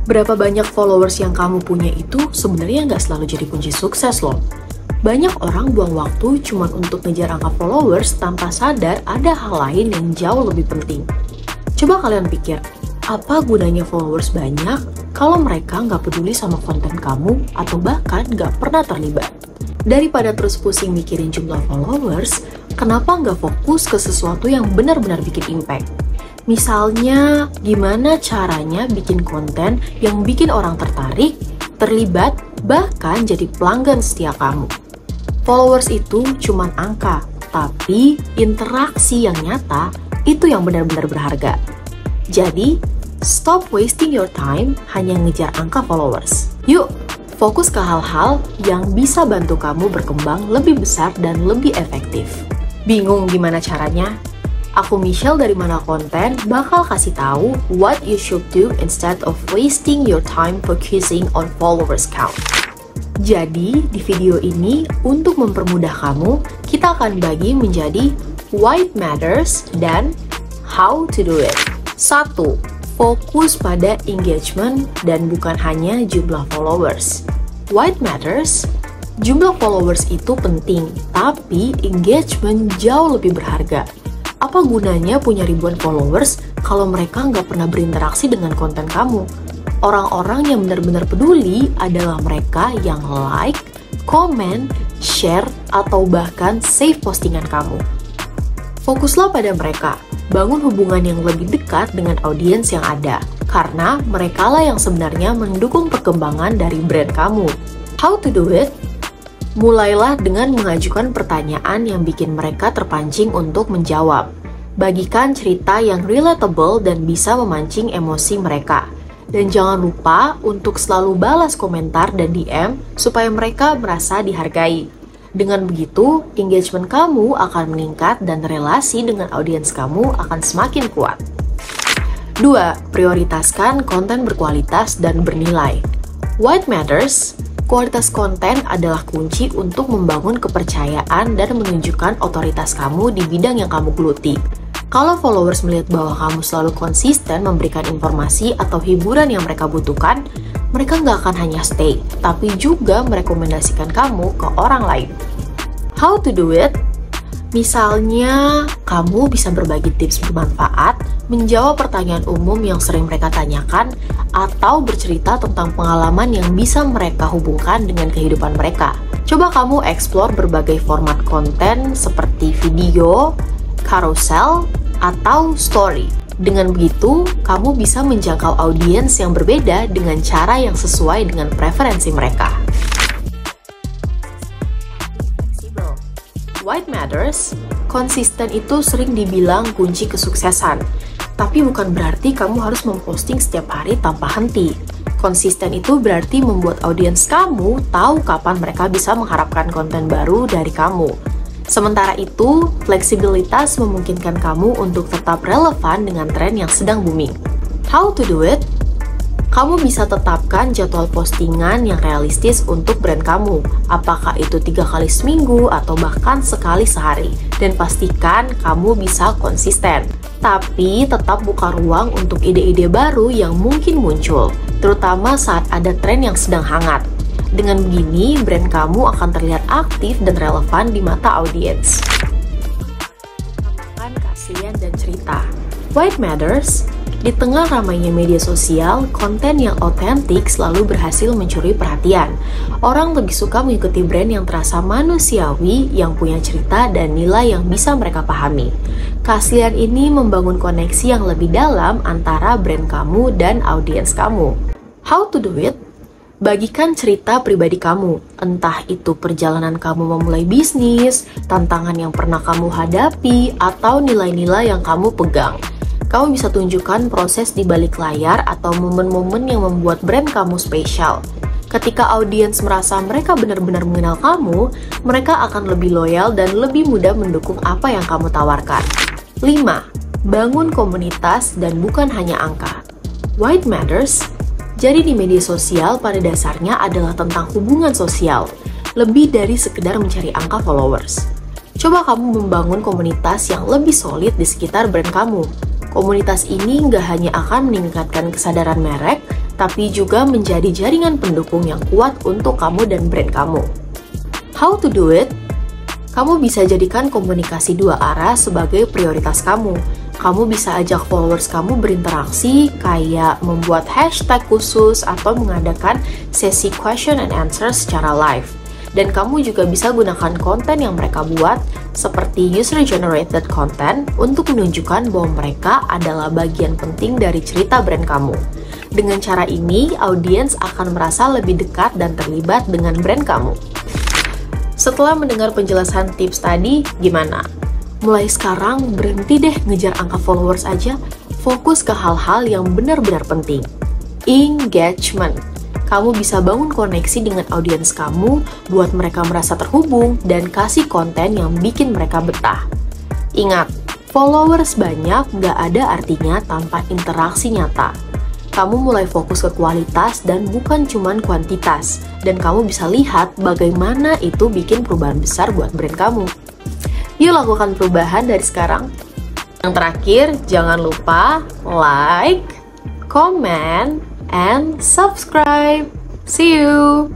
Berapa banyak followers yang kamu punya itu sebenarnya nggak selalu jadi kunci sukses loh. Banyak orang buang waktu cuma untuk ngejar angka followers tanpa sadar ada hal lain yang jauh lebih penting. Coba kalian pikir, apa gunanya followers banyak kalau mereka nggak peduli sama konten kamu atau bahkan nggak pernah terlibat? Daripada terus pusing mikirin jumlah followers, kenapa nggak fokus ke sesuatu yang benar-benar bikin impact? Misalnya, gimana caranya bikin konten yang bikin orang tertarik, terlibat, bahkan jadi pelanggan setia kamu. Followers itu cuma angka, tapi interaksi yang nyata itu yang benar-benar berharga. Jadi, stop wasting your time hanya ngejar angka followers. Yuk, fokus ke hal-hal yang bisa bantu kamu berkembang lebih besar dan lebih efektif. Bingung gimana caranya? Aku Michelle dari Mana Konten bakal kasih tahu what you should do instead of wasting your time focusing on followers count. Jadi, di video ini untuk mempermudah kamu, kita akan bagi menjadi why it matters dan how to do it. 1. Fokus pada engagement dan bukan hanya jumlah followers. Why it matters? Jumlah followers itu penting, tapi engagement jauh lebih berharga. Apa gunanya punya ribuan followers kalau mereka nggak pernah berinteraksi dengan konten kamu? Orang-orang yang benar-benar peduli adalah mereka yang like, comment, share, atau bahkan save postingan kamu. Fokuslah pada mereka, bangun hubungan yang lebih dekat dengan audiens yang ada, karena merekalah yang sebenarnya mendukung perkembangan dari brand kamu. How to do it? Mulailah dengan mengajukan pertanyaan yang bikin mereka terpancing untuk menjawab. Bagikan cerita yang relatable dan bisa memancing emosi mereka. Dan jangan lupa untuk selalu balas komentar dan DM supaya mereka merasa dihargai. Dengan begitu, engagement kamu akan meningkat dan relasi dengan audiens kamu akan semakin kuat. 2. Prioritaskan konten berkualitas dan bernilai. What matters? Kualitas konten adalah kunci untuk membangun kepercayaan dan menunjukkan otoritas kamu di bidang yang kamu geluti. Kalau followers melihat bahwa kamu selalu konsisten memberikan informasi atau hiburan yang mereka butuhkan, mereka nggak akan hanya stay, tapi juga merekomendasikan kamu ke orang lain. How to do it? Misalnya, kamu bisa berbagi tips bermanfaat, menjawab pertanyaan umum yang sering mereka tanyakan, atau bercerita tentang pengalaman yang bisa mereka hubungkan dengan kehidupan mereka. Coba kamu explore berbagai format konten seperti video, carousel, atau story. Dengan begitu, kamu bisa menjangkau audiens yang berbeda dengan cara yang sesuai dengan preferensi mereka. What matters? Konsisten itu sering dibilang kunci kesuksesan, tapi bukan berarti kamu harus memposting setiap hari tanpa henti. Konsisten itu berarti membuat audiens kamu tahu kapan mereka bisa mengharapkan konten baru dari kamu. Sementara itu, fleksibilitas memungkinkan kamu untuk tetap relevan dengan tren yang sedang booming. How to do it? Kamu bisa tetapkan jadwal postingan yang realistis untuk brand kamu, apakah itu 3 kali seminggu atau bahkan sekali sehari, dan pastikan kamu bisa konsisten. Tapi tetap buka ruang untuk ide-ide baru yang mungkin muncul, terutama saat ada tren yang sedang hangat. Dengan begini, brand kamu akan terlihat aktif dan relevan di mata audiens. Tambahkan keaslian dan cerita. Why it matters? Di tengah ramainya media sosial, konten yang otentik selalu berhasil mencuri perhatian. Orang lebih suka mengikuti brand yang terasa manusiawi, yang punya cerita dan nilai yang bisa mereka pahami. Keaslian ini membangun koneksi yang lebih dalam antara brand kamu dan audiens kamu. How to do it? Bagikan cerita pribadi kamu, entah itu perjalanan kamu memulai bisnis, tantangan yang pernah kamu hadapi, atau nilai-nilai yang kamu pegang. Kamu bisa tunjukkan proses di balik layar atau momen-momen yang membuat brand kamu spesial. Ketika audiens merasa mereka benar-benar mengenal kamu, mereka akan lebih loyal dan lebih mudah mendukung apa yang kamu tawarkan. 5. Bangun komunitas dan bukan hanya angka. Why it matters? Jadi di media sosial pada dasarnya adalah tentang hubungan sosial, lebih dari sekedar mencari angka followers. Coba kamu membangun komunitas yang lebih solid di sekitar brand kamu. Komunitas ini nggak hanya akan meningkatkan kesadaran merek, tapi juga menjadi jaringan pendukung yang kuat untuk kamu dan brand kamu. How to do it? Kamu bisa jadikan komunikasi dua arah sebagai prioritas kamu. Kamu bisa ajak followers kamu berinteraksi, kayak membuat hashtag khusus atau mengadakan sesi question and answer secara live. Dan kamu juga bisa gunakan konten yang mereka buat, seperti user-generated content, untuk menunjukkan bahwa mereka adalah bagian penting dari cerita brand kamu. Dengan cara ini, audiens akan merasa lebih dekat dan terlibat dengan brand kamu. Setelah mendengar penjelasan tips tadi, gimana? Mulai sekarang berhenti deh ngejar angka followers aja, fokus ke hal-hal yang benar-benar penting. Engagement. Kamu bisa bangun koneksi dengan audiens kamu, buat mereka merasa terhubung, dan kasih konten yang bikin mereka betah. Ingat, followers banyak nggak ada artinya tanpa interaksi nyata. Kamu mulai fokus ke kualitas dan bukan cuman kuantitas, dan kamu bisa lihat bagaimana itu bikin perubahan besar buat brand kamu. Yuk lakukan perubahan dari sekarang. Yang terakhir, jangan lupa like, comment, and subscribe. See you!